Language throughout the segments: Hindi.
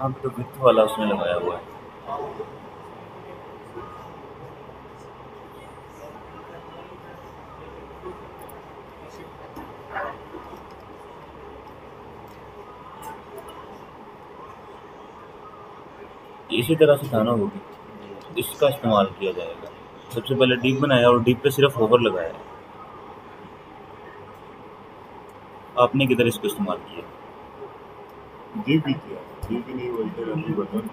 यहाँ पे तो विथ वाला उसने लगाया हुआ है। इसी तरह से था ना वो भी, इसका इस्तेमाल किया जाएगा। सबसे पहले डीप बनाया और डीप पे सिर्फ होवर लगाया है। आपने किधर इसको इस्तेमाल किया? जी भी किया, जी भी नहीं बोलते रहते बटन।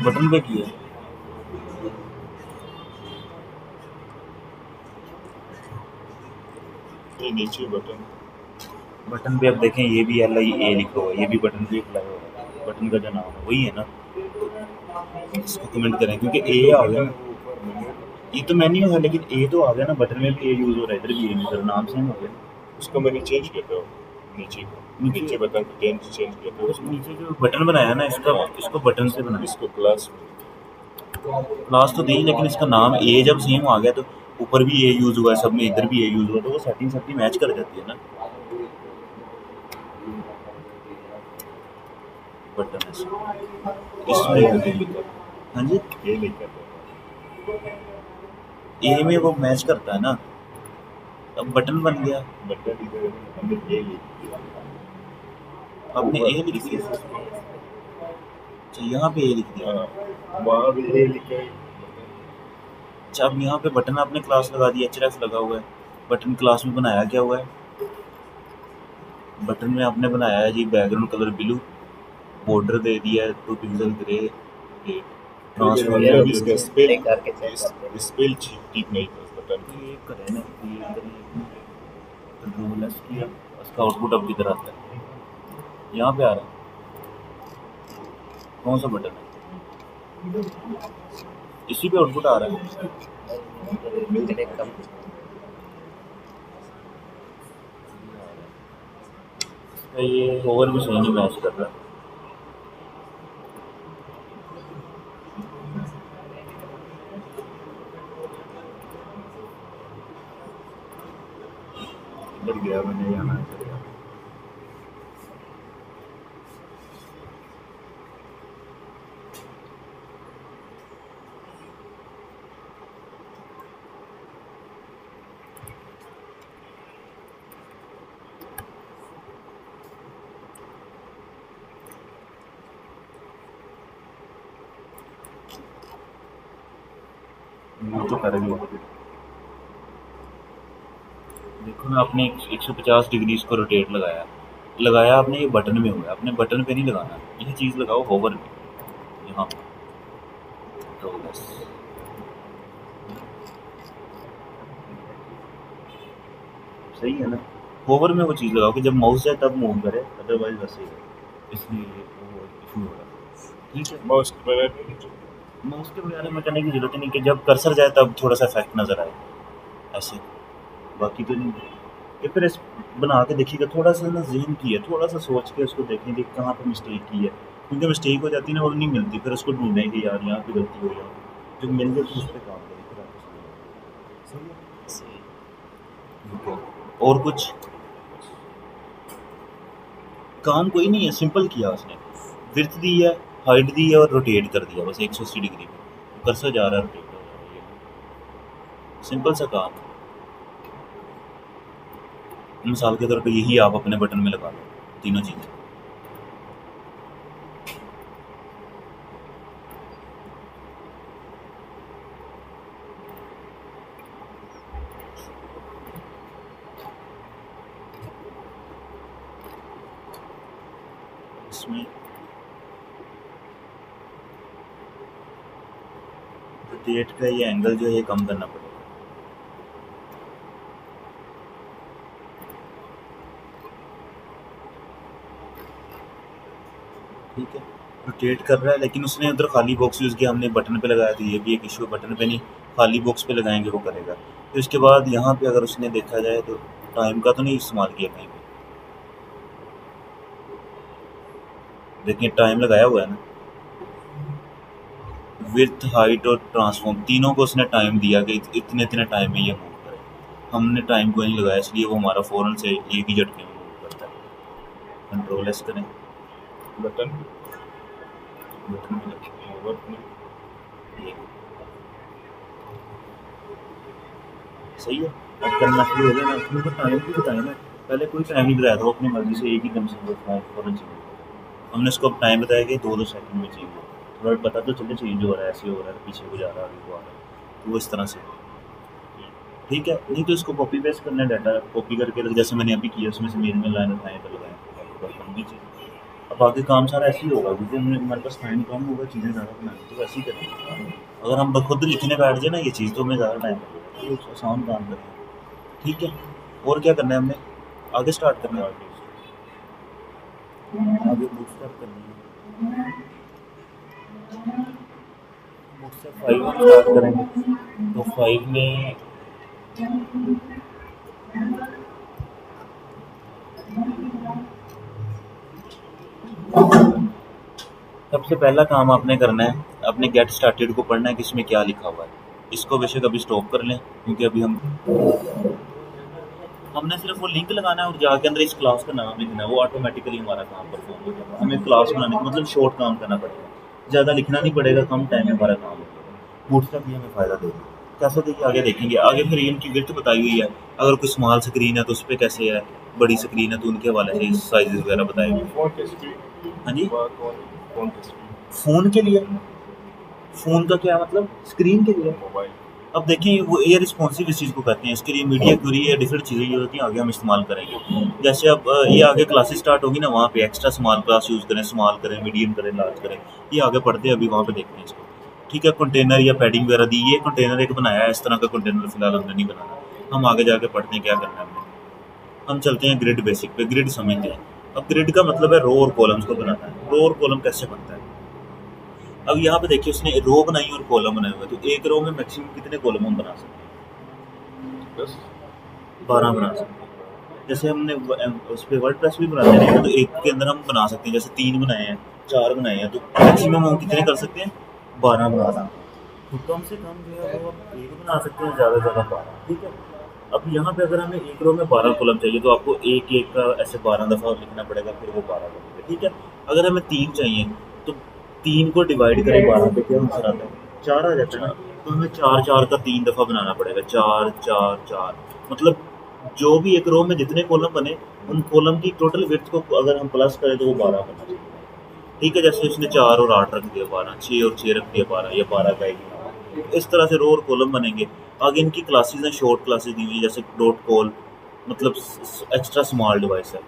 बटन पे किया। ये नीचे बटन, बटन पे अब देखें, ये भी LIA लिखा हुआ है, ये भी बटन पे अप्लाई हो रहा है। बटन का जो नाम है वही है ना? इसको कमेंट करें क्योंकि ए आ गया ना। ऊपर मेन्यू, ये तो मेन्यू है लेकिन ए तो आ गया ना, बटन में भी ए यूज हो रहा है, इधर भी ए यूज, नाम सेम हो गया। उसको मैंने चेंज किया था। नीचे नीचे बटन को चेंज किया था उस नीचे जो बटन बनाया ना इसका, इसको बटन से बनाया। इसको क्लास क्लास तो दी लेकिन इसका नाम ए जब सेम आ गया तो ऊपर भी ए यूज हुआ है, सब में इधर भी ए यूज हुआ, तो वो सेटिंग सबकी मैच कर जाती है ना। बटन इसमें, हाँ जी, ये नहीं करता, ए में वो मैच करता है ना। अब बटन बन गया। बटन इधर हमने ये लिख दिया, आपने ए लिख दिया। अच्छा, यहाँ पे ए लिख दिया। वहाँ भी ये लिखा है। अच्छा, अब यहाँ पे बटन आपने क्लास लगा दिया, href लगा हुआ है। बटन क्लास में बनाया क्या हुआ है? बटन में आपने बनाया है जी बैकग्राउंड कलर ब्लू, बॉर्डर दे दिया है 2 पिक्सल ग्रे, ट्रांसफॉर्म इसका स्पेल ठीक नहीं था उस बटन का। ये करें ना, ये कंट्रोल एस किया, उसका आउटपुट अब किधर आता है? यहाँ पे आ रहा है। कौन सा बटन है? इसी पे आउटपुट आ रहा है। ये ओवर भी सही नहीं मैच कर रहा। इधर गया मैंने, यहाँ चले गया। तो कर गया। देखो ना, आपने 150 डिग्री इसको रोटेट लगाया आपने, ये बटन में हुआ, आपने बटन पे नहीं लगाना, ये चीज़ लगाओ होवर में, यहाँ तो बस। सही है ना? होवर में वो चीज़ लगाओ कि जब माउस जाए तब मूव करे, अदरवाइज वैसे ही है। इसलिए वो इशू हो रहा है। ठीक है, माउस के बगैर माउस के बगैर में करने की जरूरत ही नहीं, कि जब कर्सर जाए तब थोड़ा सा इफेक्ट नज़र आए ऐसे, बाकी तो नहीं। ये फिर बना के देखिएगा, थोड़ा सा ना ज़हन की है, थोड़ा सा सोच के उसको देखें कि कहाँ पर मिस्टेक की है, क्योंकि मिस्टेक हो जाती है ना, वो नहीं मिलती, फिर उसको ढूंढें कि यार यहाँ पे गलती हो, यहाँ जब मिल जाए तो उस पर काम करें, फिर आपको सही है। ठीक है, और कुछ काम कोई नहीं है, सिंपल किया उसने, विड्थ दी है, हाइट दी है और रोटेट कर दिया बस 180 डिग्री पे, कर्सर जा रहा है, रोटेट हो रहा है, ये सिंपल सा काम। मिसाल के तौर पे यही आप अपने बटन में लगा लो, तीनों चीज़ें। इसमें रोटेट का ये एंगल जो है ये कम करना पड़ेगा। ठीक है, रोटेट कर रहा है लेकिन उसने उधर खाली बॉक्स यूज़ किया, हमने बटन पे लगाया, तो ये भी एक इशू, बटन पे नहीं खाली बॉक्स पे लगाएंगे वो करेगा। फिर उसके बाद यहाँ पे अगर उसने देखा जाए तो टाइम का तो नहीं इस्तेमाल किया कहीं पे, देखिए टाइम लगाया हुआ है ना, विड्थ हाइट और ट्रांसफॉर्म तीनों को उसने टाइम दिया कि इतने इतने टाइम में ये मूव करे। हमने टाइम को नहीं लगाया, इसलिए वो हमारा फ़ौरन से एक ही झटके में मूव करता है। कंट्रोल एस करें, बटन बटन में जाके वर्क में ये सही है। अब करना शुरू हो गया ना, उसमें तो टाइम भी बताया ना, पहले कोई टाइम नहीं बताया था, वो अपनी मर्जी से एक ही दम से वो फ़ौरन चाहिए। हमने उसको अब टाइम बताया कि 2-2 सेकंड में चाहिए, थोड़ा पता तो चले चेंज हो रहा है, ऐसे हो रहा है, पीछे को जा रहा है, आगे को आ रहा है, तो वो इस तरह से। ठीक है, नहीं तो इसको कॉपी पेस्ट करना है, डाटा कॉपी करके जैसे मैंने अभी किया, उसमें से मेल में लाइन उठाएँ तो लगाएँ, नीचे। अब आगे काम सारा ऐसे ही होगा, क्योंकि हमारे पास टाइम कम होगा, चीज़ें ज़्यादा बनानी, तो वैसे ही करेंगे। अगर हम खुद लिखने बैठ जाए ना ये चीज़, तो हमें ज़्यादा टाइम लगेगा, तो आसान काम करेंगे। ठीक है, और क्या करना है हमने, आगे स्टार्ट करना है, आगे आगे बूटस्ट्रैप करनी है, बूटस्ट्रैप 5 हम स्टार्ट करेंगे। तो 5 में सबसे पहला काम आपने करना है, अपने गेट स्टार्टेड को पढ़ना है कि इसमें क्या लिखा हुआ है। इसको बेशक अभी स्टॉप कर लें, क्योंकि अभी हमने सिर्फ वो लिंक लगाना है और जाके अंदर इस क्लास का नाम लिखना है, वो ऑटोमेटिकली हमारा काम परफॉर्म हो जाएगा। हमें क्लास बनाने का मतलब शॉर्ट काम करना पड़ेगा, ज़्यादा लिखना नहीं पड़ेगा, कम टाइम में हमारा काम हो जाएगा। बूटस्ट्रैप भी हमें फ़ायदा देगा, कैसे देखिए आगे देखेंगे। आगे फिर इनकी विड्थ बताई हुई है, अगर कोई स्मॉल स्क्रीन है तो उस पर कैसे है, बड़ी स्क्रीन है तो उनके हवाले से साइजेस वगैरह बताए हुए हैं। फ़ोन की स्पीड हाँ जी, बात हो रही, फ़ोन की स्पीड, फ़ोन के लिए, फ़ोन का क्या मतलब, स्क्रीन के लिए। मोबाइल अब देखिए वो एयर रिस्पॉन्सिव इस चीज़ को कहते हैं, इसके लिए मीडिया क्यूरी है, डिफरेंट चीज़ें यूज़ होती हैं, आगे हम इस्तेमाल करेंगे। जैसे अब ये आगे क्लासेस स्टार्ट होगी ना, वहाँ पे एक्स्ट्रा स्मॉल क्लास यूज़ करें, स्मॉल करें, मीडियम करें, लार्ज करें, ये आगे पढ़ते हैं, अभी वहाँ पे देखते हैं इसको। ठीक है, कंटेनर या पैडिंग वगैरह दी, ये कंटेनर एक बनाया है, इस तरह का कंटेनर फिलहाल हमने नहीं बनाना, हम आगे जाके पढ़ते हैं क्या करना है हमने। हम चलते हैं ग्रिड बेसिक पे, ग्रिड समझते हैं। अब ग्रिड का मतलब है रो और कॉलम्स को बनाना है। रो और कॉलम कैसे बनता है, अब यहाँ पे देखिए उसने रो बनाई और कॉलम बनाए हुए, तो एक रो में मैक्सिमम कितने कॉलम हम बना सकते हैं, 10 12 बना सकते हैं। जैसे हमने उस पर वर्ड प्रेस भी बनाते हैं तो एक के अंदर हम बना सकते हैं, जैसे 3 बनाए हैं, 4 बनाए हैं, तो मैक्सिमम हम कितने कर सकते हैं, 12 बना सकते हैं। तो कम से कम जो है वो हम एक बना सकते हैं, ज़्यादा से ज़्यादा 12। ठीक है, अब यहाँ पे अगर हमें एक रो में 12 कॉलम चाहिए, तो आपको एक एक का ऐसे 12 दफ़ा लिखना पड़ेगा, फिर वो 12 बनेंगे। ठीक है, अगर हमें 3 चाहिए, तो 3 को डिवाइड करें 12 पे, क्या आंसर आता है, 4 आ जाता है ना। तो हमें 4 का 3 दफ़ा बनाना पड़ेगा, 4 4 4, मतलब जो भी एक रो में जितने कॉलम बने, उन कॉलम की टोटल विड्थ को अगर हम प्लस करें तो वो 12 बनना चाहिए। ठीक है, जैसे उसने 4 और 8 रख दिया 12, 6 और 6 रख दिया 12, ये 12 का एक। इस तरह से रो और कॉलम बनेंगे। आगे इनकी क्लासेस हैं, शॉर्ट क्लासेस दी हुई है, जैसे डॉट कॉल, मतलब एक्स्ट्रा स्मॉल डिवाइस है।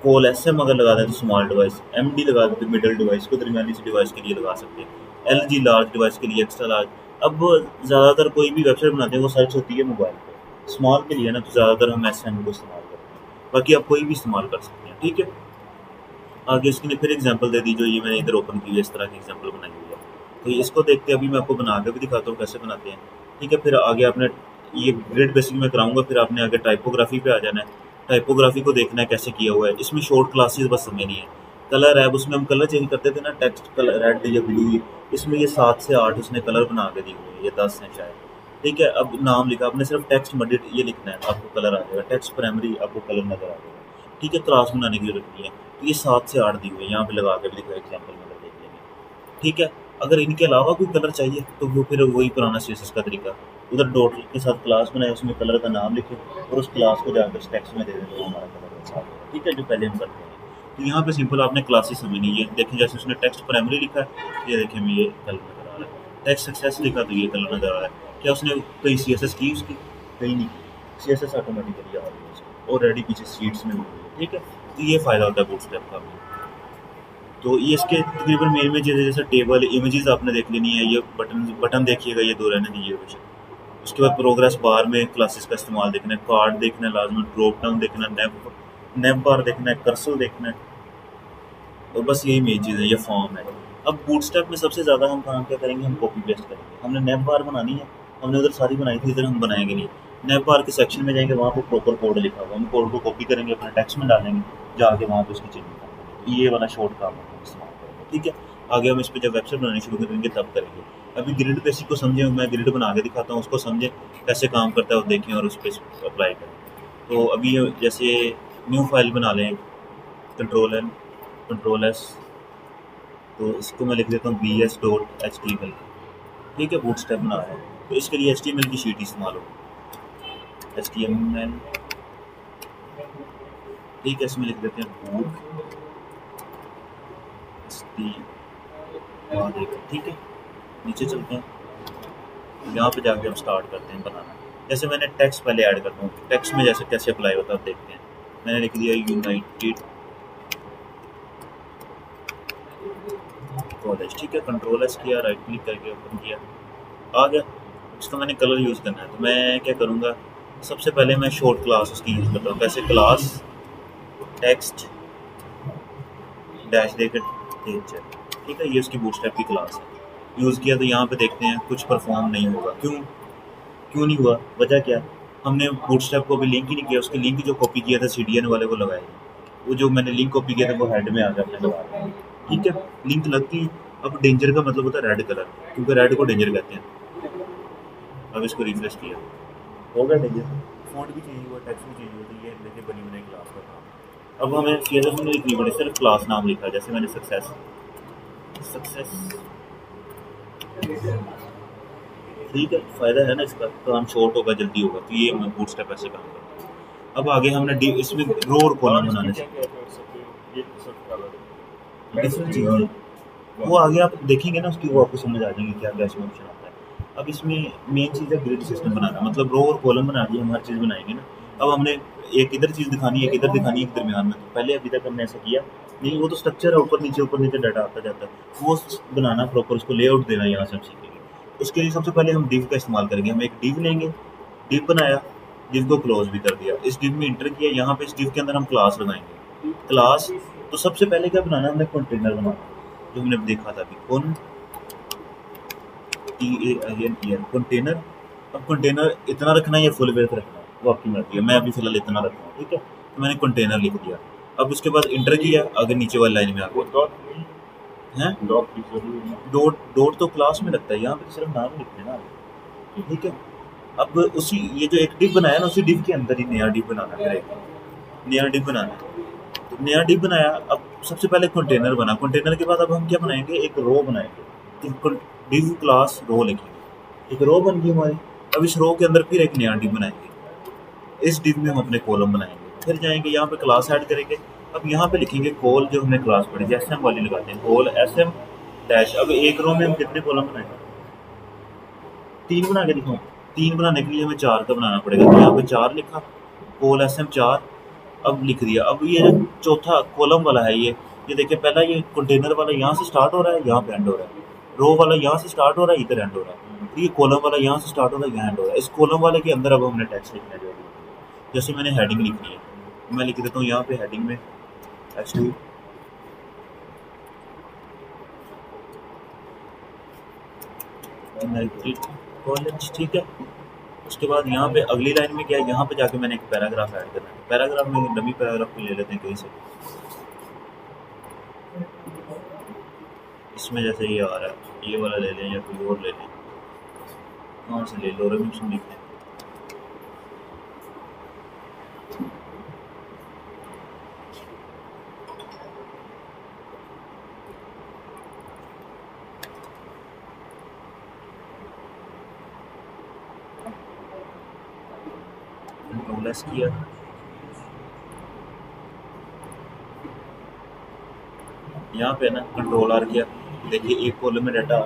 कॉल एस एम अगर लगा दें तो स्मॉल डिवाइस, एम डी लगा दें मिडल डिवाइस को, दरमियानी सी डिवाइस के लिए लगा सकते हैं, एल जी लार्ज डिवाइस के लिए, एक्स्ट्रा लार्ज। अब ज़्यादातर कोई भी वेबसाइट बनाते हैं वो सर्च होती है मोबाइल पर, स्मॉल के लिए ना तो ज़्यादातर हम एस एम को इस्तेमाल करते हैं, बाकी आप कोई भी इस्तेमाल कर सकते हैं। ठीक है, आगे इसकी फिर एग्जांपल दे दी, जो ये मैंने इधर ओपन की है, इस तरह की एग्जांपल बनाई हुई है। तो इसको देखते अभी मैं आपको बना के भी दिखाता हूँ कैसे बनाते हैं। ठीक है, फिर आगे आपने ये ग्रिड बेसिक में कराऊंगा, फिर आपने आगे टाइपोग्राफी पे आ जाना है। टाइपोग्राफी को देखना है कैसे किया हुआ है, इसमें शॉर्ट क्लासेस बस समझनी है। कलर है, उसमें हम कलर चेंज करते थे ना, टेक्स्ट कलर रेड या ब्लू, इसमें ये 7 से 8 उसने कलर बना के दिए हुए हैं, ये 10 हैं शायद। ठीक है, अब नाम लिखा आपने, सिर्फ टेक्स्ट मडिट ये लिखना है, आपको कलर आ जाएगा, टेक्स्ट प्राइमरी आपको कलर नजर आ जाएगा। ठीक है, क्लास बनाने की जरूरत नहीं है। तो ये 7 से 8 दी हुई है, यहाँ पे लगा के भी दिखा, एग्जाम्पल में देख लेंगे। ठीक है, अगर इनके अलावा कोई कलर चाहिए तो वो फिर वही पुराना सीएसएस का तरीका, उधर डॉट के साथ क्लास बनाए, उसमें कलर का नाम लिखे और उस क्लास को जाकर टेक्स्ट में दे दें, तो हमारा कलर वैसा आ जाएगा। ठीक है, जो पहले हम करते हैं। तो यहाँ पे सिंपल आपने क्लासेस समझनी है। देखें, जैसे उसने टेक्स्ट प्राइमरी लिखा है, ये देखें ये कलर नजर आ रहा है, टेक्स्ट सक्सेस लिखा तो ये कलर नजर आ रहा है। क्या उसने कहीं सीएसएस की उसकी, कहीं नहीं की, सीएसएस ऑटोमेटिकली आ रही है उसकी, ऑलरेडी पीछे शीट्स में भी हुई है। ठीक है, तो ये फ़ायदा होता है बूटस्ट्रैप का। तो ये इसके तकरीबन मेन में जैसे जैसे टेबल इमेजेस आपने देख लेनी है, ये बटन बटन देखिएगा, ये 2 रहने दीजिए बेशक। उसके बाद प्रोग्रेस बार में क्लासेस का इस्तेमाल देखना है, कार्ड देखना है लाजमी, ड्रॉप डाउन देखना है, नेप बार देखना है, कर्सर देखना है, और बस यही मेन चीज़ है, ये फॉर्म है। अब बूटस्ट्रैप में सबसे ज़्यादा हम काम क्या करेंगे, हम कॉपी पेस्ट करेंगे। हमने नेप बार बनानी है, हमने उधर सारी बनाई थी, इधर हम बनाएंगे नहीं। नेप बार के सेक्शन में जाएंगे, वहाँ पर प्रॉपर कोड लिखा हुआ, हम कोड को कॉपी करेंगे, अपने टेक्स्ट में डालेंगे, जाके वहाँ पर उसकी चेंजिंग करेंगे। ये वाला शॉर्ट काम हम इस्तेमाल करेंगे। ठीक है, आगे हम इस पर जब वेबसाइट बनानी शुरू करेंगे तब करेंगे। अभी ग्रिड बेसिक को समझें, मैं ग्रिड बना के दिखाता हूँ, उसको समझें कैसे काम करता है और देखें और उस पर अप्लाई करें। तो अभी जैसे न्यू फाइल बना लें, कंट्रोल एन, कंट्रोल एस, तो इसको मैं लिख देता हूँ bs.html। ठीक है, बूटस्ट्रैप बना है तो इसके लिए HTML की शीट इस्तेमाल हो, HTML। ठीक है, इसमें लिख देते हैं बूट ठीक है। नीचे चलते हैं, यहाँ पे जाके हम स्टार्ट करते हैं बनाना। जैसे मैंने टेक्स्ट पहले ऐड करता हूँ, टेक्स्ट में जैसे कैसे अप्लाई होता है आप देखते हैं। मैंने लिख दिया यूनाइटेड कॉलेज। ठीक है, कंट्रोल एस किया, राइट क्लिक करके ओपन किया, आ गया। इसका मैंने कलर यूज़ करना है तो मैं क्या करूँगा, सबसे पहले मैं शॉर्ट क्लास उसकी यूज़ करता हूँ। कैसे, क्लास टेक्स्ट डैश देकर टीचर। ठीक है, ये उसकी बूटस्ट्रैप की क्लास है। यूज़ किया तो यहाँ पे देखते हैं कुछ परफॉर्म नहीं होगा। क्यों नहीं हुआ, वजह क्या, हमने बूटस्ट्रैप को भी लिंक ही नहीं किया। उसके लिंक जो कॉपी किया था CDN वाले को लगाया, वो जो मैंने लिंक कॉपी किया था वो हेड में आ गया अपने लगा। ठीक है, लिंक लगती। अब डेंजर का मतलब होता है रेड कलर, क्योंकि रेड को डेंजर कहते हैं। अब इसको रिफ्रेश किया, हो गया डेंजर। फॉन्ट भी चाहिए हुआ, टेक्स्ट भी चाहिए हुआ, तो ये लेके बनी बनाई क्लास का काम। अब हमें CSS में लिखनी पड़े, सिर्फ क्लास नाम लिखा है। जैसे मैंने सक्सेस। ठीक है, फ़ायदा है ना इसका, तो हम शॉर्ट होगा जल्दी होगा। तो ये बूटस्ट्रैप ऐसे काम करता है। अब आगे हमने इसमें रो और कॉलम बनाने से डिफरेंट चीज़ें वो आगे आप देखेंगे ना, उसकी वो आपको समझ आ जाएगी क्या क्या इसमें ऑप्शन आता है। अब इसमें मेन चीज़ है ग्रिड सिस्टम बनाना, मतलब रो और कॉलम बना के हम हर चीज़ बनाएंगे ना। अब हमने एक इधर चीज़ दिखानी है, एक इधर दिखानी है, एक दरमियान में। तो पहले अभी तक हमने ऐसा किया नहीं, वो तो स्ट्रक्चर है, ऊपर नीचे डाटा आता जाता है। वो बनाना प्रॉपर, उसको लेआउट देना, यहाँ से हम सीखेंगे। उसके लिए सबसे पहले हम div का इस्तेमाल करेंगे। हम एक div लेंगे, div बनाया, div को क्लोज भी कर दिया, इस div में इंटर किया। यहाँ पे इस div के अंदर हम क्लास लगाएंगे। क्लास तो सबसे पहले क्या बनाना, हमने कंटेनर बनाना, जो हमने देखा था अभी, कंटेनर। अब कंटेनर इतना रखना है या फुल वेथ रखना है, वो आपकी मर्जी है। मैं अभी फिलहाल इतना रखता हूँ। ठीक है, तो मैंने कंटेनर लिख दिया। अब उसके बाद इंटर किया, आगे नीचे वाली लाइन में आ गया है। डॉट तो क्लास में लगता है, यहाँ पे तो सिर्फ नाम लिखते हैं ना। ठीक है, अब उसी ये जो एक डिव बनाया ना, उसी डिव के अंदर ही नया डिव बनाना है, नया डिव बनाना है। तो नया डिव बनाया, अब सबसे पहले कंटेनर बना। कंटेनर के बाद अब हम क्या बनाएंगे, एक रो बनाएंगे। तो डिव क्लास रो लिखेंगे, एक रो बन गई हमारी। अब इस रो के अंदर फिर एक नया डिव बनाएंगे। इस डिव में हम अपने कॉलम बनाएंगे, फिर जाएंगे यहाँ पे क्लास ऐड करेंगे। अब यहाँ पे लिखेंगे कॉल, जो हमने क्लास पढ़ी थी SM वाली लगाते हैं, कॉल SM डैश। अब एक रो में हम कितने कॉलम बनाएंगे, 3 बना के दिखाऊँ। 3 बनाने के लिए हमें 4 का बनाना पड़ेगा। तो यहाँ पे 4 लिखा, कॉल SM 4, अब लिख दिया। अब ये जो चौथा कॉलम वाला है, ये देखिए, पहला ये कंटेनर वाला यहाँ से स्टार्ट हो रहा है, यहाँ पे एंड हो रहा है। रो वाला यहाँ से स्टार्ट हो रहा है, इधर एंड हो रहा है। तो ये कॉलम वाला यहाँ से स्टार्ट हो रहा है, यहाँ एंड हो रहा है। इस कॉलम वाले के अंदर अब हमने टेक्स्ट लिखना है। जैसे मैंने हेडिंग लिखनी है, मैं लिख देता हूँ यहाँ पे हेडिंग में H2 यूनाइटेड कॉलेज। ठीक है, उसके बाद यहाँ पे अगली लाइन में क्या है, यहाँ पे जाके मैंने एक पैराग्राफ ऐड करना है। पैराग्राफ में डमी पैराग्राफ को ले लेते हैं कहीं से, इसमें जैसे ये आ रहा है, ये वाला ले लें या कोई और ले लें, कहाँ से ले लो, रमीशन लिखते हैं। लेस किया, यहाँ पे ना कंट्रोल आर किया। देखिए एक कॉलम में डाटा,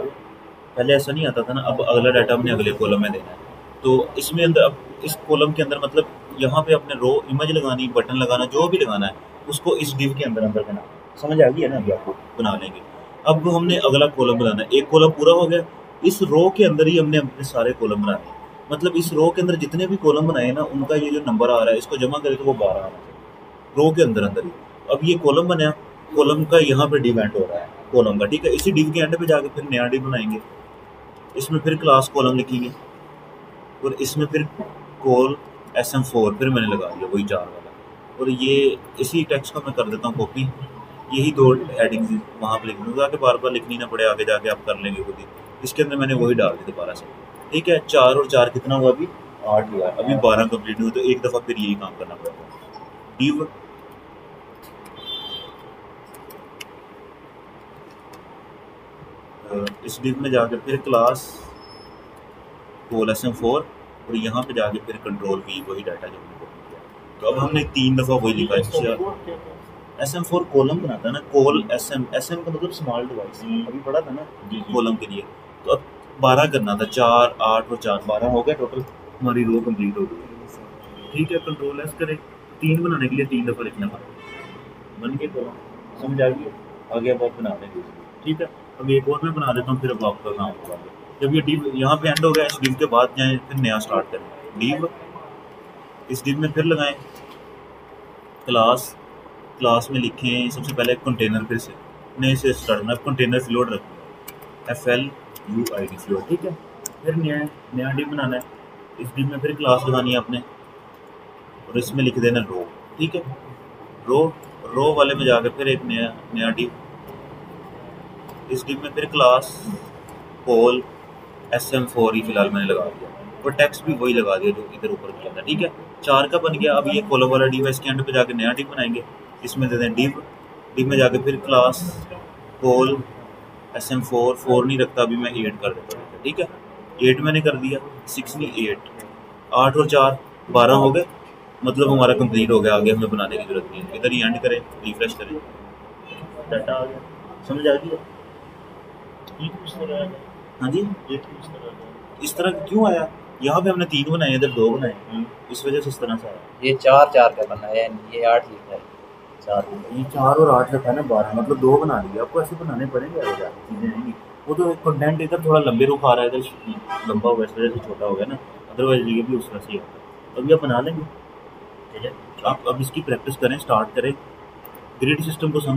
पहले ऐसा नहीं आता था ना, अब अगला डाटा हमने अगले कॉलम में देना है। तो इसमें अंदर, अब इस कॉलम के अंदर मतलब यहाँ पे अपने रो इमेज लगानी, बटन लगाना, जो भी लगाना है उसको इस डिव के अंदर अंदर बनाना। समझ आ गई है ना, अभी आपको बना लेंगे। अब हमने अगला कॉलम बनाना है, एक कॉलम पूरा हो गया। इस रो के अंदर ही हमने अपने सारे कॉलम बनाने, मतलब इस रो के अंदर जितने भी कॉलम बनाए ना, उनका ये जो नंबर आ रहा है, इसको जमा करें तो वो 12 आना चाहिए, रो के अंदर अंदर ही। अब ये कॉलम बनाया, कॉलम का यहाँ पे डिव एंड हो रहा है कॉलम का। ठीक है, इसी डिव के एंड पे जाके फिर नया डिव बनाएंगे, इसमें फिर क्लास कॉलम लिखेंगे, और इसमें फिर कॉल SM4 फिर मैंने लगा दिया वही 4 वाला। और ये इसी टेक्स्ट को मैं कर देता हूँ कॉपी, यही 2 हेडिंग्स वहाँ पर लिख दूँगा ताकि बार बार लिखनी ना पड़े, आगे जाके आप कर लेंगे खुद ही। इसके अंदर मैंने वही डाल दी दोबारा से। ठीक है, 4 और 4 कितना हुआ, अभी 8 हुआ, अभी 12 कंप्लीट हुआ। तो एक दफ़ा फिर यही काम करना पड़ेगा। डिव इस डिव में जाके फिर क्लास कोल SM4 और यहाँ पे जाके फिर कंट्रोल V, वही डाटा जो हमने कॉपी किया। तो अब हमने 3 दफ़ा वही लिखा है। SM4 कॉलम बनाता है ना, कोल SM का मतलब स्मॉल डिवाइस, अभी पढ़ा था ना कॉलम के लिए। तो अब 12 करना था, 4 8 और 4 12 हो गया टोटल, हमारी रो कंप्लीट हो गई। ठीक है, कंट्रोल S करें, 3 बनाने के लिए 3 दफ़ा लिखना पड़ा, बन के कॉलम, समझ आ गई। आगे अब आप बना देंगे। ठीक है, अब एक और मैं बना देता हूँ, फिर अब आपका काम होगा। जब ये डिव यहाँ पे एंड हो गया, इस डिव के बाद जाएँ फिर नया स्टार्ट करें। डिव, इस डिव में फिर लगाएं क्लास में लिखें सबसे पहले कंटेनर, फिर से नए से स्टार्ट करना, कंटेनर फ्लोट रखें FLUID फ्लोट। ठीक है, फिर नया डिव बनाना है। इस डिव में फिर क्लास लगानी है आपने और इसमें लिख देना रो। ठीक है, रो वाले में जाकर फिर एक नया डिव, इस डिव में फिर क्लास कोल SM4 ही फिलहाल मैंने लगा दिया और टेक्स्ट भी वही लगा दिया जो इधर ऊपर किया था। ठीक है, 4 का बन गया। अब ये कॉलम वाला डिव है, इसके एंड पे जाके नया डिव बनाएंगे, इसमें दे दें डिव में जाके फिर क्लास कोल SM4 4 नहीं रखता, अभी मैं 8 कर देता हूँ। ठीक है, 8 मैंने कर दिया, 6 नहीं 8 और 4 12 हो गए, मतलब हमारा कंप्लीट हो गया। आगे हमें बनाने की जरूरत नहीं है, इधर ही एंड करें, रिफ्रेश करें, डाटा आ गया। समझ आ गई? हाँ जी, इस तरह क्यों आया? यहाँ पे हमने 3 बनाए, इधर 2 बनाए, इस वजह से इस तरह से आया। ये 4 का बना है, ये 8 लिखा है। 4 ये 4 और 8 रखा है ना, 12 मतलब 2 बना लिए। आपको ऐसे बनाने पड़ेंगे, आगे चीज़ें आएंगी। वो तो कंटेंट इधर थोड़ा लंबे रुख आ रहा है, इधर लंबा हुआ, इस वजह से छोटा हो गया ना, अदरवाइज ये भी उस तरह से ही होता है। अभी आप बना लेंगे। ठीक है, आप अब इसकी प्रैक्टिस करें, स्टार्ट करें, ग्रिड सिस्टम को समझ